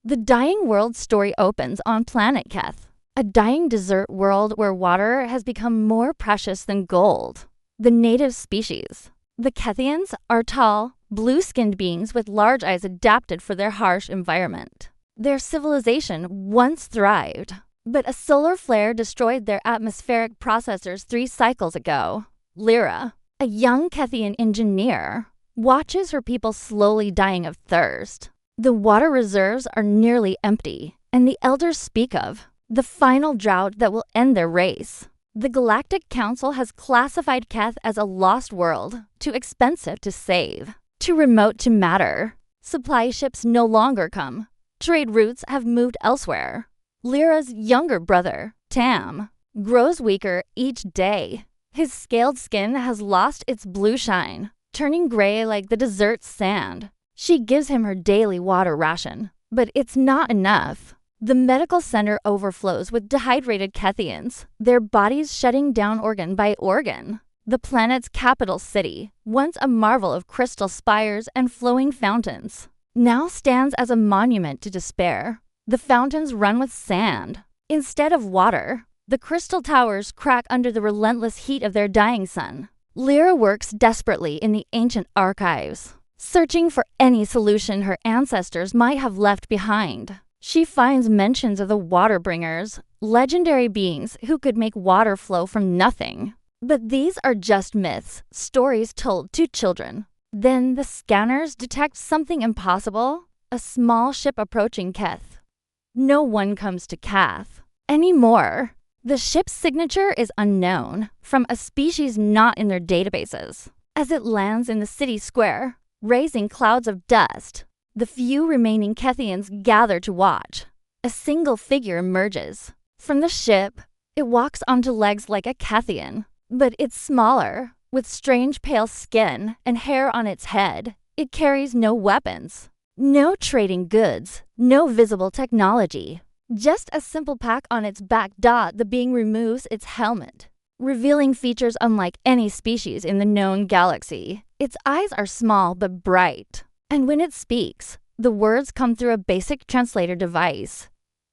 The Dying World story opens on planet Keth, a dying desert world where water has become more precious than gold. The native species. The Kethians are tall, blue-skinned beings with large eyes adapted for their harsh environment. Their civilization once thrived, but a solar flare destroyed their atmospheric processors 3 cycles ago. Lyra, a young Kethian engineer, watches her people slowly dying of thirst. The water reserves are nearly empty, and the elders speak of the final drought that will end their race. The Galactic Council has classified Keth as a lost world, too expensive to save, too remote to matter. Supply ships no longer come. Trade routes have moved elsewhere. Lyra's younger brother, Tam, grows weaker each day. His scaled skin has lost its blue shine, turning gray like the desert's sand. She gives him her daily water ration, but it's not enough. The medical center overflows with dehydrated Kethians, their bodies shutting down organ by organ. The planet's capital city, once a marvel of crystal spires and flowing fountains, now stands as a monument to despair. The fountains run with sand instead of water. The crystal towers crack under the relentless heat of their dying sun. Lyra works desperately in the ancient archives, searching for any solution her ancestors might have left behind. She finds mentions of the Waterbringers, legendary beings who could make water flow from nothing. But these are just myths, stories told to children. Then the scanners detect something impossible, a small ship approaching Keth. No one comes to Keth anymore. The ship's signature is unknown, from a species not in their databases. As it lands in the city square, raising clouds of dust, the few remaining Kethians gather to watch. A single figure emerges. From the ship, it walks onto legs like a Kethian, but it's smaller, with strange pale skin and hair on its head. It carries no weapons, no trading goods, no visible technology. Just a simple pack on its back. The being removes its helmet, revealing features unlike any species in the known galaxy. Its eyes are small but bright, and when it speaks, the words come through a basic translator device.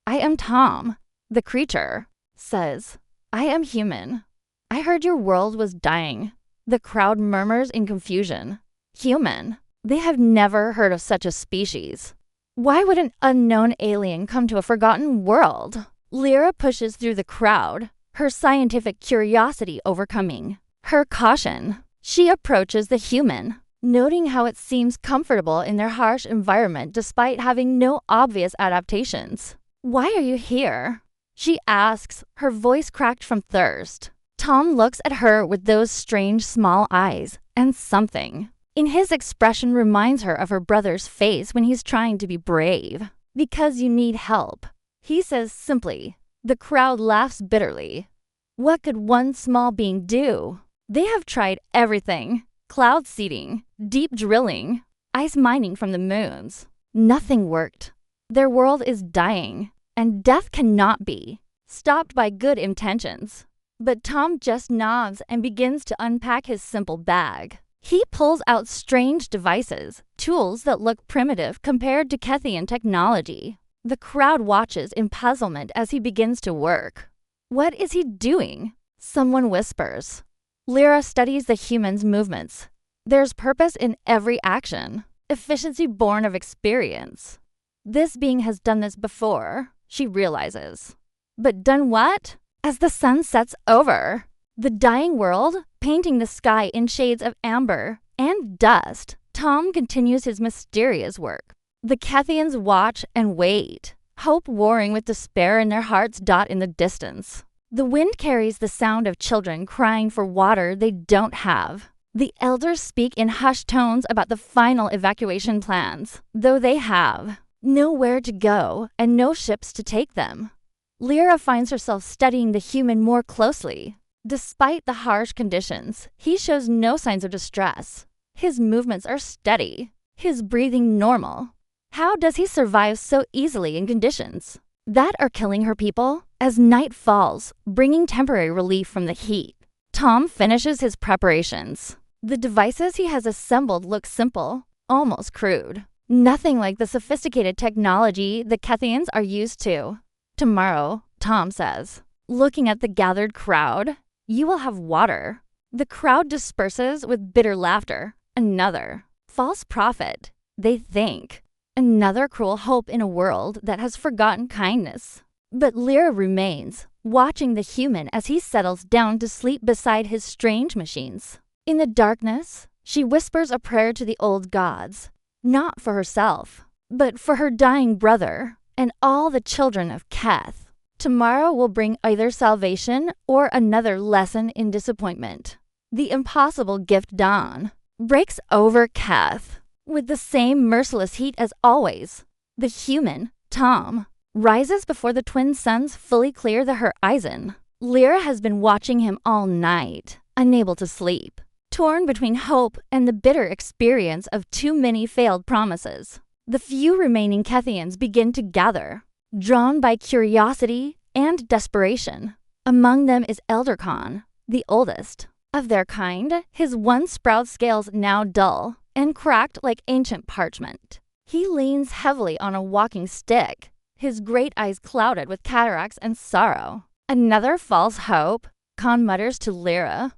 "I am Tom." The creature says, "I am human. I heard your world was dying." The crowd murmurs in confusion. Human? They have never heard of such a species. Why would an unknown alien come to a forgotten world? Lyra pushes through the crowd, her scientific curiosity overcoming her caution. She approaches the human, noting how it seems comfortable in their harsh environment despite having no obvious adaptations. "Why are you here?" she asks, her voice cracked from thirst. Tom looks at her with those strange small eyes, and something in his expression reminds her of her brother's face when he's trying to be brave. "Because you need help," he says simply. The crowd laughs bitterly. What could one small being do? They have tried everything: cloud seeding, deep drilling, ice mining from the moons. Nothing worked. Their world is dying, and death cannot be stopped by good intentions. But Tom just nods and begins to unpack his simple bag. He pulls out strange devices, tools that look primitive compared to Kethian technology. The crowd watches in puzzlement as he begins to work. What is he doing? Someone whispers. Lyra studies the human's movements. There's purpose in every action, efficiency born of experience. This being has done this before, she realizes. But done what? As the sun sets over the dying world, painting the sky in shades of amber and dust, Tom continues his mysterious work. The Kethians watch and wait, hope warring with despair in their hearts. In the distance, the wind carries the sound of children crying for water they don't have. The elders speak in hushed tones about the final evacuation plans, though they have nowhere to go and no ships to take them. Lyra finds herself studying the human more closely. Despite the harsh conditions, he shows no signs of distress. His movements are steady, his breathing normal. How does he survive so easily in conditions that are killing her people? As night falls, bringing temporary relief from the heat, Tom finishes his preparations. The devices he has assembled look simple, almost crude. Nothing like the sophisticated technology the Kethians are used to. Tomorrow, Tom says, looking at the gathered crowd, you will have water. The crowd disperses with bitter laughter. Another false prophet, they think. Another cruel hope in a world that has forgotten kindness. But Lyra remains, watching the human as he settles down to sleep beside his strange machines. In the darkness, she whispers a prayer to the old gods, not for herself, but for her dying brother and all the children of Keth. Tomorrow will bring either salvation or another lesson in disappointment. The impossible gift dawn breaks over Keth with the same merciless heat as always. The human, Tom, rises before the twin suns fully clear the horizon. Lyra has been watching him all night, unable to sleep, torn between hope and the bitter experience of too many failed promises. The few remaining Kethians begin to gather, drawn by curiosity and desperation. Among them is Eldercon, the oldest. Of their kind, his one sprout scales now dull and cracked like ancient parchment. He leans heavily on a walking stick, his great eyes clouded with cataracts and sorrow. Another false hope, Khan mutters to Lyra.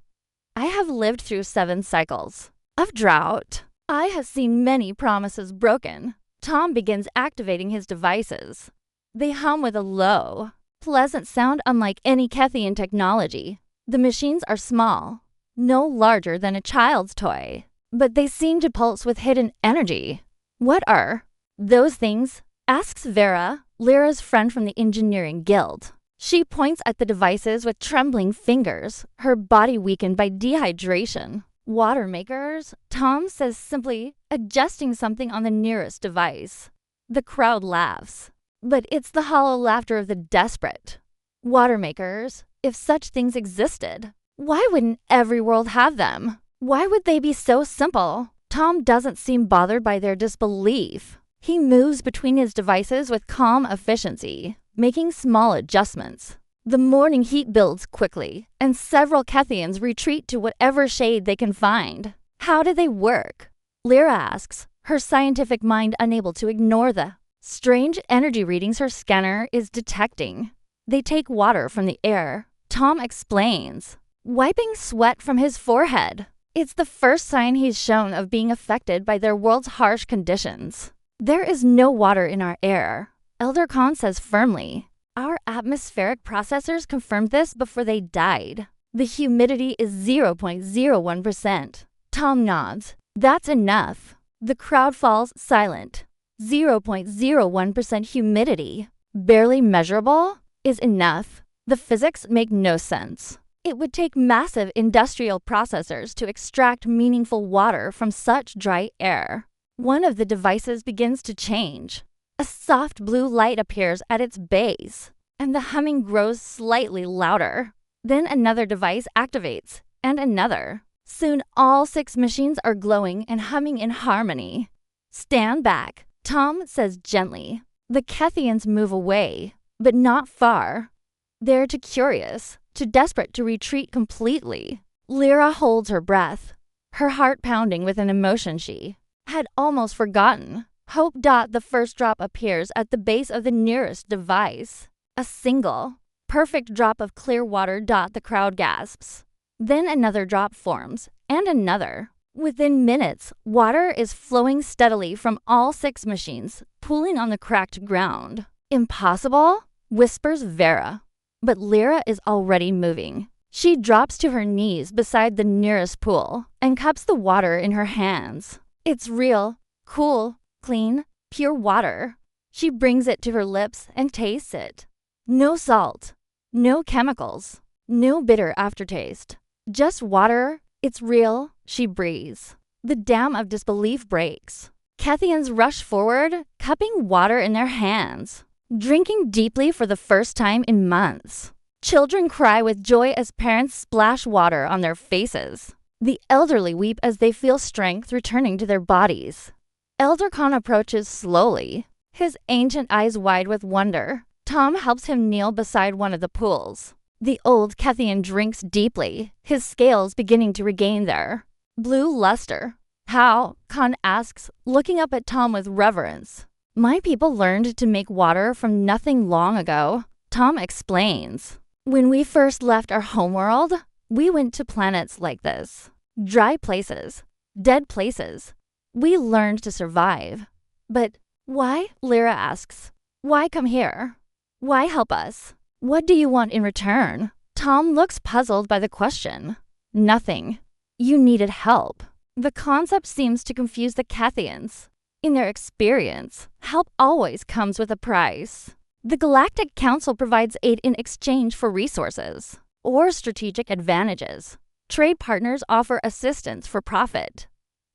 I have lived through 7 cycles of drought. I have seen many promises broken. Tom begins activating his devices. They hum with a low, pleasant sound unlike any Kethian technology. The machines are small, no larger than a child's toy, but they seem to pulse with hidden energy. What are those things? Asks Vera, Lyra's friend from the engineering guild. She points at the devices with trembling fingers, her body weakened by dehydration. Water makers, Tom says simply, adjusting something on the nearest device. The crowd laughs, but it's the hollow laughter of the desperate. Water makers, if such things existed, why wouldn't every world have them? Why would they be so simple? Tom doesn't seem bothered by their disbelief. He moves between his devices with calm efficiency, making small adjustments. The morning heat builds quickly, and several Kethians retreat to whatever shade they can find. How do they work? Lyra asks, her scientific mind unable to ignore the strange energy readings her scanner is detecting. They take water from the air. Tom explains, wiping sweat from his forehead. It's the first sign he's shown of being affected by their world's harsh conditions. There is no water in our air, Elder Khan says firmly. Our atmospheric processors confirmed this before they died. The humidity is 0.01%. Tom nods. That's enough. The crowd falls silent. 0.01% humidity, barely measurable, is enough. The physics make no sense. It would take massive industrial processors to extract meaningful water from such dry air. One of the devices begins to change. A soft blue light appears at its base, and the humming grows slightly louder. Then another device activates, and another. Soon all 6 machines are glowing and humming in harmony. Stand back, Tom says gently. The Kethians move away, but not far. They're too curious, too desperate to retreat completely. Lyra holds her breath, her heart pounding with an emotion she had almost forgotten. Hope. The first drop appears at the base of the nearest device. A single, perfect drop of clear water. The crowd gasps. Then another drop forms, and another. Within minutes, water is flowing steadily from all 6 machines, pooling on the cracked ground. Impossible? Whispers Vera. But Lyra is already moving. She drops to her knees beside the nearest pool and cups the water in her hands. It's real, cool, clean, pure water. She brings it to her lips and tastes it. No salt, no chemicals, no bitter aftertaste. Just water. It's real, she breathes. The dam of disbelief breaks. Kethians rush forward, cupping water in their hands, drinking deeply for the first time in months. Children cry with joy as parents splash water on their faces. The elderly weep as they feel strength returning to their bodies. Elder Khan approaches slowly, his ancient eyes wide with wonder. Tom helps him kneel beside one of the pools. The old Kethian drinks deeply, his scales beginning to regain their blue luster. How? Khan asks, looking up at Tom with reverence. My people learned to make water from nothing long ago. Tom explains. When we first left our homeworld, we went to planets like this. Dry places. Dead places. We learned to survive. But why? Lyra asks. Why come here? Why help us? What do you want in return? Tom looks puzzled by the question. Nothing. You needed help. The concept seems to confuse the Cathians. In their experience, help always comes with a price. The Galactic Council provides aid in exchange for resources or strategic advantages. Trade partners offer assistance for profit,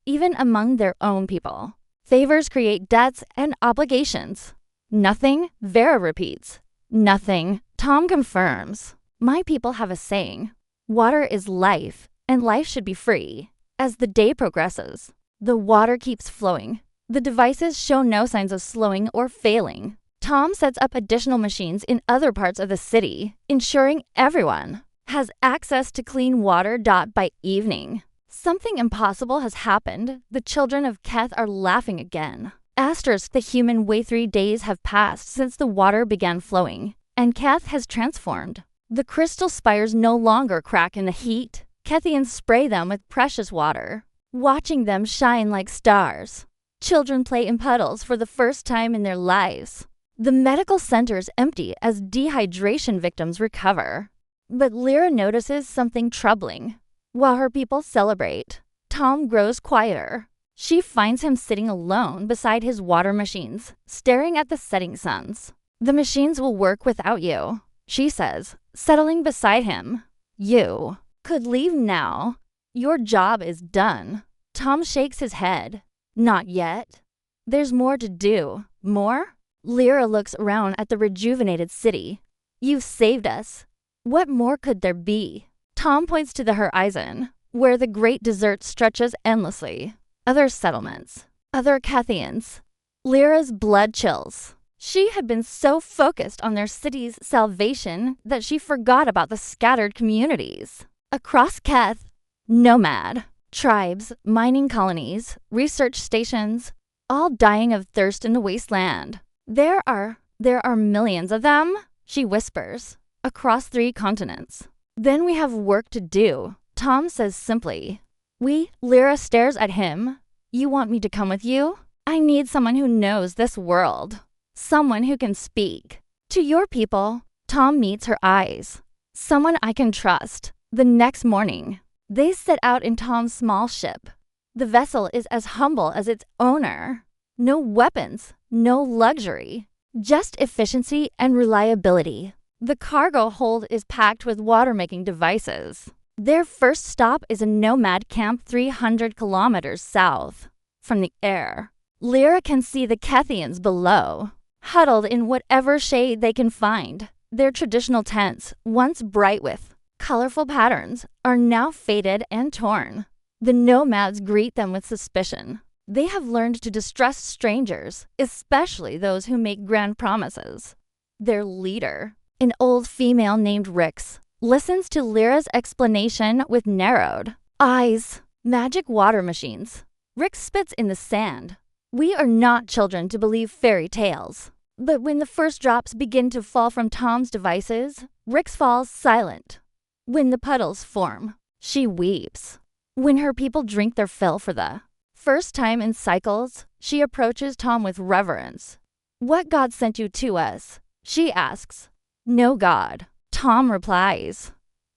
even among their own people. Favors create debts and obligations. Nothing, Vera repeats. Nothing, Tom confirms. My people have a saying. Water is life, and life should be free. As the day progresses, the water keeps flowing. The devices show no signs of slowing or failing. Tom sets up additional machines in other parts of the city, ensuring everyone has access to clean water. By evening, something impossible has happened. The children of Keth are laughing again. Asterisk, the human way 3 days have passed since the water began flowing, and Keth has transformed. The crystal spires no longer crack in the heat. Kethians spray them with precious water, watching them shine like stars. Children play in puddles for the first time in their lives. The medical centers empty as dehydration victims recover. But Lyra notices something troubling. While her people celebrate, Tom grows quieter. She finds him sitting alone beside his water machines, staring at the setting suns. The machines will work without you, she says, settling beside him. You could leave now. Your job is done. Tom shakes his head. Not yet. There's more to do. More? Lyra looks around at the rejuvenated city. You've saved us. What more could there be? Tom points to the horizon, where the great desert stretches endlessly. Other settlements. Other Cathians. Lyra's blood chills. She had been so focused on their city's salvation that she forgot about the scattered communities. Across Keth, nomad, tribes, mining colonies, research stations, all dying of thirst in the wasteland. There are millions of them, she whispers, across 3 continents. Then we have work to do, Tom says simply. Lyra stares at him. You want me to come with you? I need someone who knows this world. Someone who can speak. To your people, Tom meets her eyes. Someone I can trust. The next morning, they set out in Tom's small ship. The vessel is as humble as its owner. No weapons, no luxury, just efficiency and reliability. The cargo hold is packed with water-making devices. Their first stop is a nomad camp 300 kilometers south. From the air, Lyra can see the Cathians below, huddled in whatever shade they can find. Their traditional tents, once bright with colorful patterns, are now faded and torn. The nomads greet them with suspicion. They have learned to distrust strangers, especially those who make grand promises. Their leader, an old female named Rix, listens to Lyra's explanation with narrowed eyes. Magic water machines. Rix spits in the sand. We are not children to believe fairy tales. But when the first drops begin to fall from Tom's devices, Rix falls silent. When the puddles form, she weeps. When her people drink their fill for the first time in cycles, she approaches Tom with reverence. What God sent you to us? She asks. No God, Tom replies.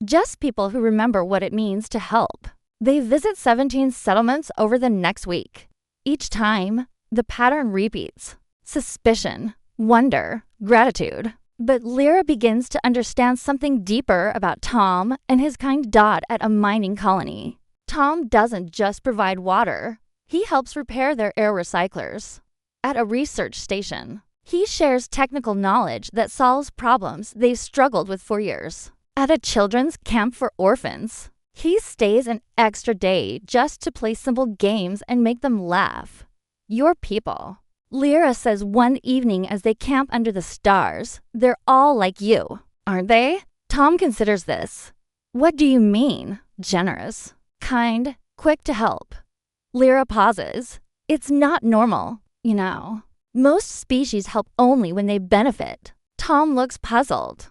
Just people who remember what it means to help. They visit 17 settlements over the next week. Each time, the pattern repeats. Suspicion, wonder, gratitude. But Lyra begins to understand something deeper about Tom and his kind dot at a mining colony. Tom doesn't just provide water. He helps repair their air recyclers. At a research station, he shares technical knowledge that solves problems they've struggled with for years. At a children's camp for orphans, he stays an extra day just to play simple games and make them laugh. Your people, Lyra says one evening as they camp under the stars, they're all like you, aren't they? Tom considers this. What do you mean? Generous, kind, quick to help. Lyra pauses. It's not normal, you know. Most species help only when they benefit. Tom looks puzzled.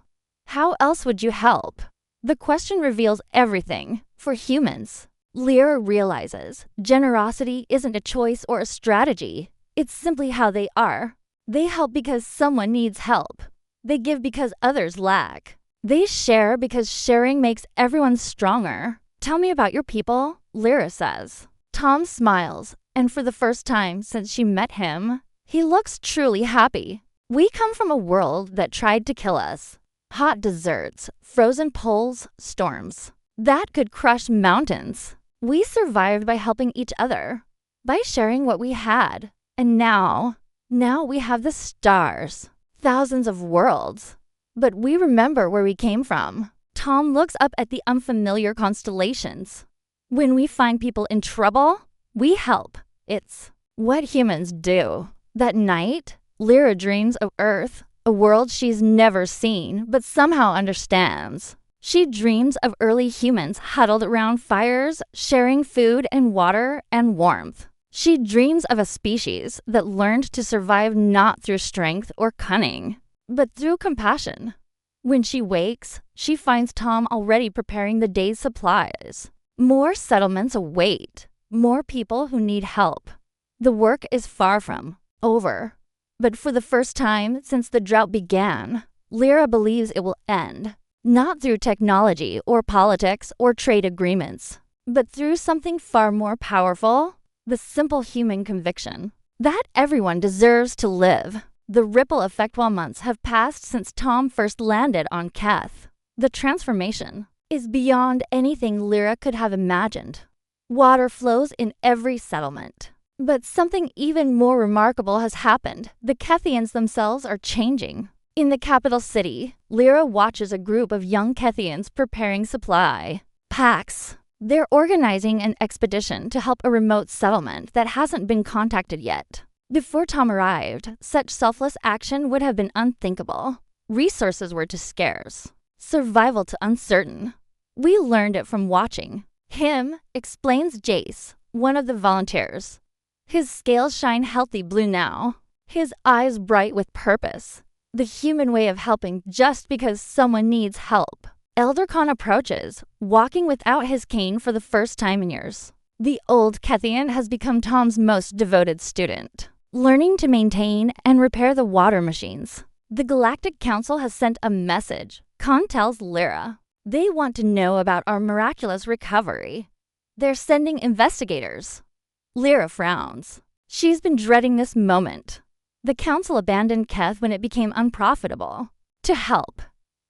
How else would you help? The question reveals everything. For humans, Lyra realizes generosity isn't a choice or a strategy. It's simply how they are. They help because someone needs help. They give because others lack. They share because sharing makes everyone stronger. Tell me about your people, Lyra says. Tom smiles, and for the first time since she met him, he looks truly happy. We come from a world that tried to kill us. Hot deserts, frozen poles, storms. That could crush mountains. We survived by helping each other, by sharing what we had. And now we have the stars, thousands of worlds. But we remember where we came from. Tom looks up at the unfamiliar constellations. When we find people in trouble, we help. It's what humans do. That night, Lyra dreams of Earth, a world she's never seen but somehow understands. She dreams of early humans huddled around fires, sharing food and water and warmth. She dreams of a species that learned to survive not through strength or cunning, but through compassion. When she wakes, she finds Tom already preparing the day's supplies. More settlements await, more people who need help. The work is far from over. But for the first time since the drought began, Lyra believes it will end. Not through technology or politics or trade agreements, but through something far more powerful, the simple human conviction that everyone deserves to live. The ripple effect while months have passed since Tom first landed on Keth. The transformation is beyond anything Lyra could have imagined. Water flows in every settlement. But something even more remarkable has happened. The Kethians themselves are changing. In the capital city, Lyra watches a group of young Kethians preparing supply. Packs. They're organizing an expedition to help a remote settlement that hasn't been contacted yet. Before Tom arrived, such selfless action would have been unthinkable. Resources were too scarce. Survival too uncertain. We learned it from watching. Him, explains Jace, one of the volunteers. His scales shine healthy blue now, his eyes bright with purpose. The human way of helping just because someone needs help. Elder Khan approaches, walking without his cane for the first time in years. The old Kethian has become Tom's most devoted student, learning to maintain and repair the water machines. The Galactic Council has sent a message. Khan tells Lyra. They want to know about our miraculous recovery. They're sending investigators. Lyra frowns. She's been dreading this moment. The council abandoned Keth when it became unprofitable. To help.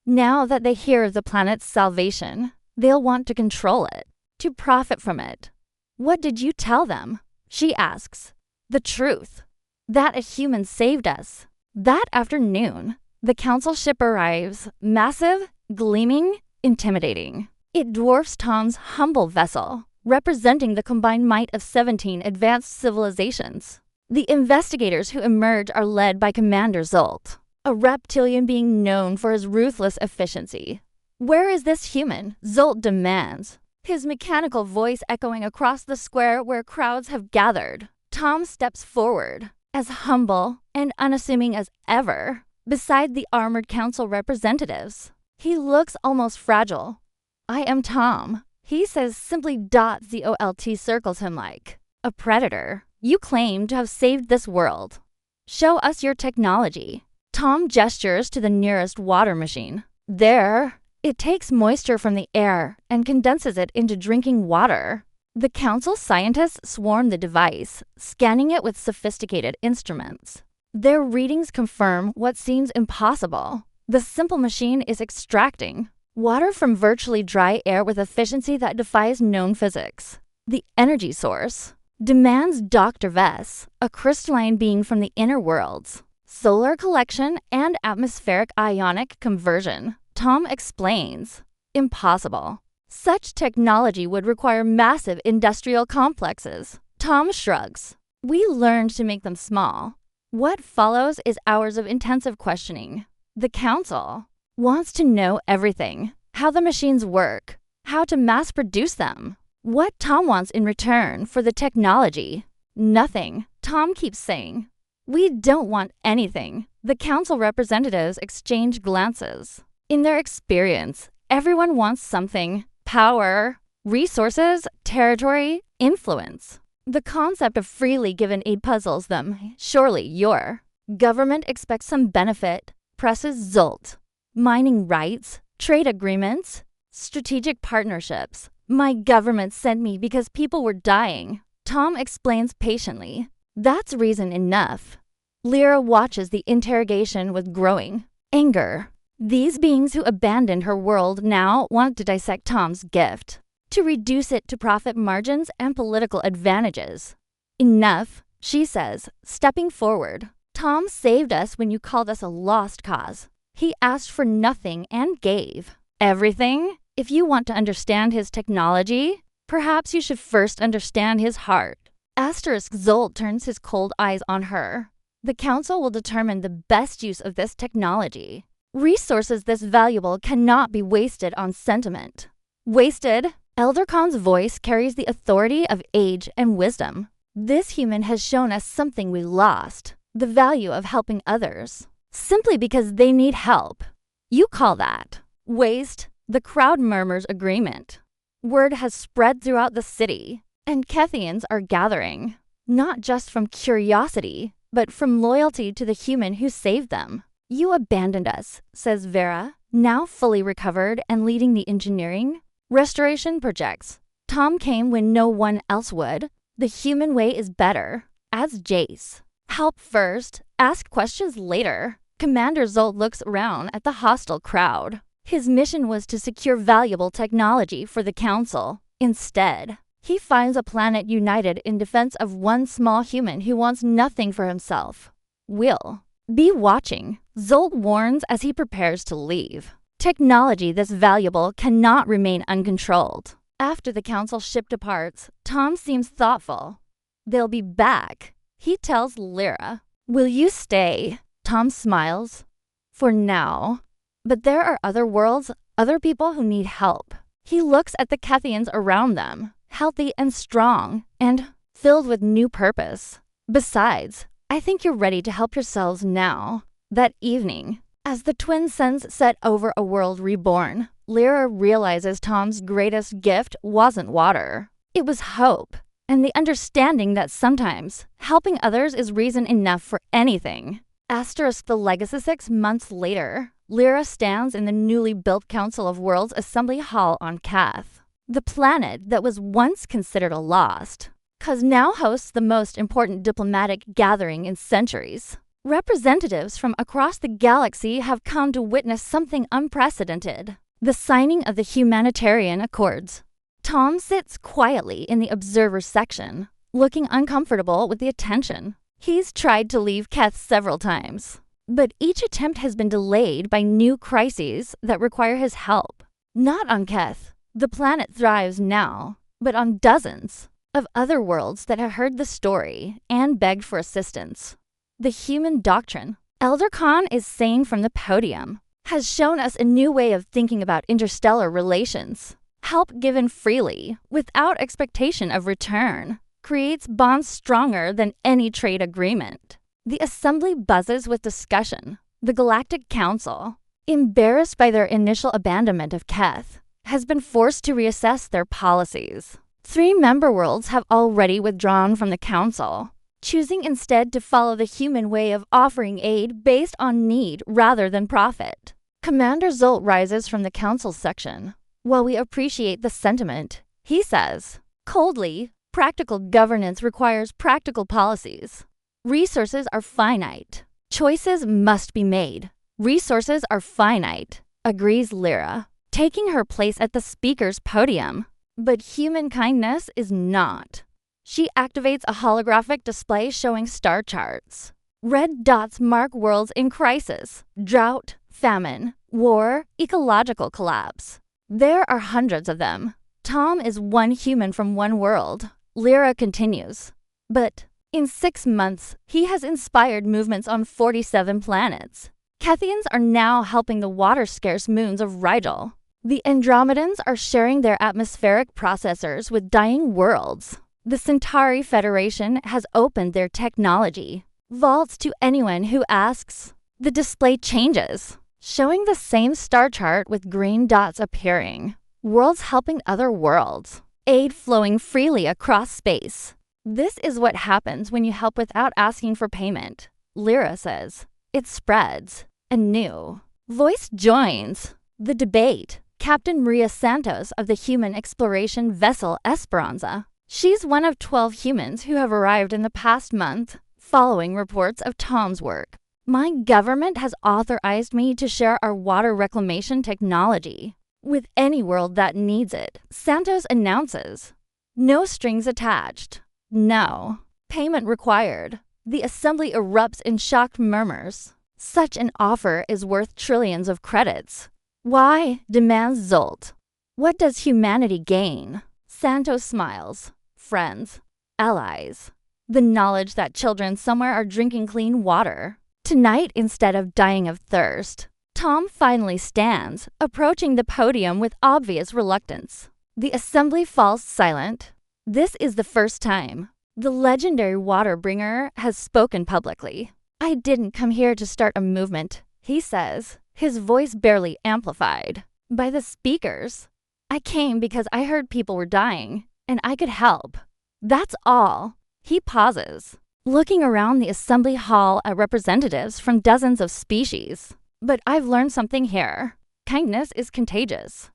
Now that they hear of the planet's salvation, they'll want to control it, to profit from it. What did you tell them? She asks. The truth. That a human saved us. That afternoon, the council ship arrives, massive, gleaming, intimidating. It dwarfs Tom's humble vessel, representing the combined might of 17 advanced civilizations. The investigators who emerge are led by Commander Zolt, a reptilian being known for his ruthless efficiency. Where is this human? Zolt demands, his mechanical voice echoing across the square where crowds have gathered. Tom steps forward, as humble and unassuming as ever, beside the armored council representatives. He looks almost fragile. I am Tom. He says simply. ZOLT circles him like a predator. You claim to have saved this world. Show us your technology. Tom gestures to the nearest water machine. There, it takes moisture from the air and condenses it into drinking water. The council scientists swarm the device, scanning it with sophisticated instruments. Their readings confirm what seems impossible. The simple machine is extracting water from virtually dry air with efficiency that defies known physics. The energy source demands Dr. Vess, a crystalline being from the inner worlds. Solar collection and atmospheric ionic conversion. Tom explains. Impossible. Such technology would require massive industrial complexes. Tom shrugs. We learned to make them small. What follows is hours of intensive questioning. The council wants to know everything. How the machines work. How to mass produce them. What Tom wants in return for the technology? Nothing, Tom keeps saying. We don't want anything. The council representatives exchange glances. In their experience, everyone wants something: power, resources, territory, influence. The concept of freely given aid puzzles them. Surely your government expects some benefit, presses Zolt. Mining rights, trade agreements, strategic partnerships. My government sent me because people were dying. Tom explains patiently. That's reason enough. Lyra watches the interrogation with growing anger. These beings who abandoned her world now want to dissect Tom's gift, to reduce it to profit margins and political advantages. Enough, she says, stepping forward. Tom saved us when you called us a lost cause. He asked for nothing and gave everything. If you want to understand his technology, perhaps you should first understand his heart. Zolt turns his cold eyes on her. The council will determine the best use of this technology. Resources this valuable cannot be wasted on sentiment. Wasted? Elder Khan's voice carries the authority of age and wisdom. This human has shown us something we lost: the value of helping others, simply because they need help. You call that waste? The crowd murmurs agreement. Word has spread throughout the city, and Kethians are gathering, not just from curiosity, but from loyalty to the human who saved them. You abandoned us, says Vera, now fully recovered and leading the engineering restoration projects. Tom came when no one else would. The human way is better, adds Jace. Help first, ask questions later. Commander Zolt looks around at the hostile crowd. His mission was to secure valuable technology for the council. Instead, he finds a planet united in defense of one small human who wants nothing for himself. Will be watching, Zolt warns as he prepares to leave. Technology this valuable cannot remain uncontrolled. After the council ship departs, Tom seems thoughtful. They'll be back, he tells Lyra. Will you stay? Tom smiles. For now. But there are other worlds, other people who need help. He looks at the Kethians around them, healthy and strong, and filled with new purpose. Besides, I think you're ready to help yourselves now. That evening, as the twin suns set over a world reborn, Lyra realizes Tom's greatest gift wasn't water. It was hope, and the understanding that sometimes helping others is reason enough for anything. The Legacy 6 months later, Lyra stands in the newly built Council of Worlds Assembly Hall on Kath. The planet that was once considered a lost, cause now hosts the most important diplomatic gathering in centuries. Representatives from across the galaxy have come to witness something unprecedented: the signing of the humanitarian accords. Tom sits quietly in the observer section, looking uncomfortable with the attention. He's tried to leave Keth several times, but each attempt has been delayed by new crises that require his help. Not on Keth. The planet thrives now, but on dozens of other worlds that have heard the story and begged for assistance. The human doctrine, Elder Khan is saying from the podium, has shown us a new way of thinking about interstellar relations. Help given freely, without expectation of return, creates bonds stronger than any trade agreement. The assembly buzzes with discussion. The Galactic Council, embarrassed by their initial abandonment of Keth, has been forced to reassess their policies. 3 member worlds have already withdrawn from the council, choosing instead to follow the human way of offering aid based on need rather than profit. Commander Zolt rises from the council section. While we appreciate the sentiment, he says, coldly, practical governance requires practical policies. Resources are finite. Choices must be made. Resources are finite, agrees Lyra, taking her place at the speaker's podium. But human kindness is not. She activates a holographic display showing star charts. Red dots mark worlds in crisis: drought, famine, war, ecological collapse. There are hundreds of them. Tom is one human from one world. Lyra continues. But in 6 months, he has inspired movements on 47 planets. Kethians are now helping the water-scarce moons of Rigel. The Andromedans are sharing their atmospheric processors with dying worlds. The Centauri Federation has opened their technology vaults to anyone who asks. The display changes, showing the same star chart with green dots appearing. Worlds helping other worlds. Aid flowing freely across space. This is what happens when you help without asking for payment, Lyra says. It spreads. A new voice joins the debate. Captain Maria Santos of the human exploration vessel Esperanza. She's one of 12 humans who have arrived in the past month, following reports of Tom's work. My government has authorized me to share our water reclamation technology with any world that needs it, Santos announces. No strings attached. No payment required. The assembly erupts in shocked murmurs. Such an offer is worth trillions of credits. Why? Demands Zolt. What does humanity gain? Santos smiles. Friends. Allies. The knowledge that children somewhere are drinking clean water. Tonight, instead of dying of thirst. Tom finally stands, approaching the podium with obvious reluctance. The assembly falls silent. This is the first time the legendary water bringer has spoken publicly. I didn't come here to start a movement, he says, his voice barely amplified by the speakers. I came because I heard people were dying, and I could help. That's all. He pauses, looking around the assembly hall at representatives from dozens of species. But I've learned something here. Kindness is contagious.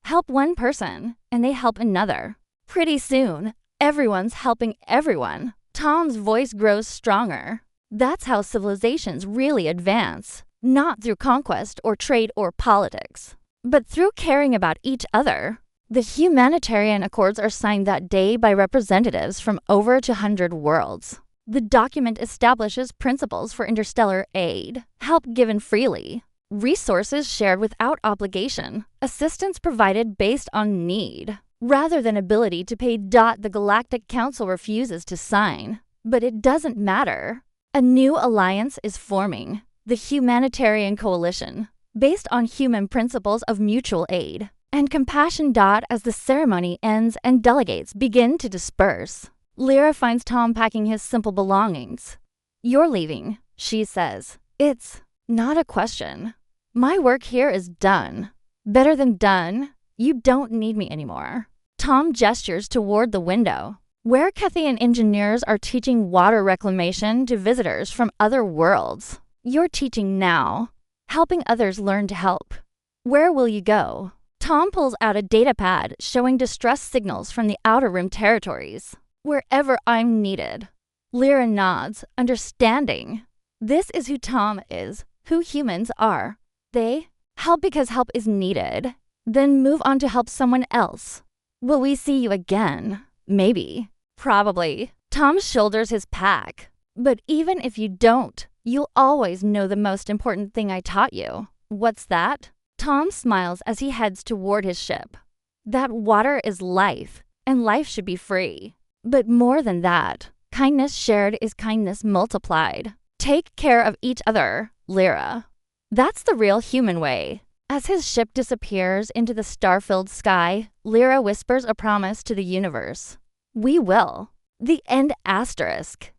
Help one person, and they help another. Pretty soon, everyone's helping everyone. Tom's voice grows stronger. That's how civilizations really advance. Not through conquest or trade or politics, but through caring about each other. The humanitarian accords are signed that day by representatives from over 200 worlds. The document establishes principles for interstellar aid, help given freely, resources shared without obligation, assistance provided based on need, rather than ability to pay. The Galactic Council refuses to sign, but it doesn't matter. A new alliance is forming, the Humanitarian Coalition, based on human principles of mutual aid and compassion. As the ceremony ends and delegates begin to disperse, Lyra finds Tom packing his simple belongings. You're leaving, she says. It's not a question. My work here is done. Better than done. You don't need me anymore. Tom gestures toward the window, where Kethian engineers are teaching water reclamation to visitors from other worlds. You're teaching now, helping others learn to help. Where will you go? Tom pulls out a data pad showing distress signals from the Outer Rim territories. Wherever I'm needed. Lyra nods, understanding. This is who Tom is, who humans are. They help because help is needed, then move on to help someone else. Will we see you again? Maybe. Probably. Tom shoulders his pack. But even if you don't, you'll always know the most important thing I taught you. What's that? Tom smiles as he heads toward his ship. That water is life, and life should be free. But more than that, kindness shared is kindness multiplied. Take care of each other, Lyra. That's the real human way. As his ship disappears into the star-filled sky, Lyra whispers a promise to the universe. We will. The end asterisk.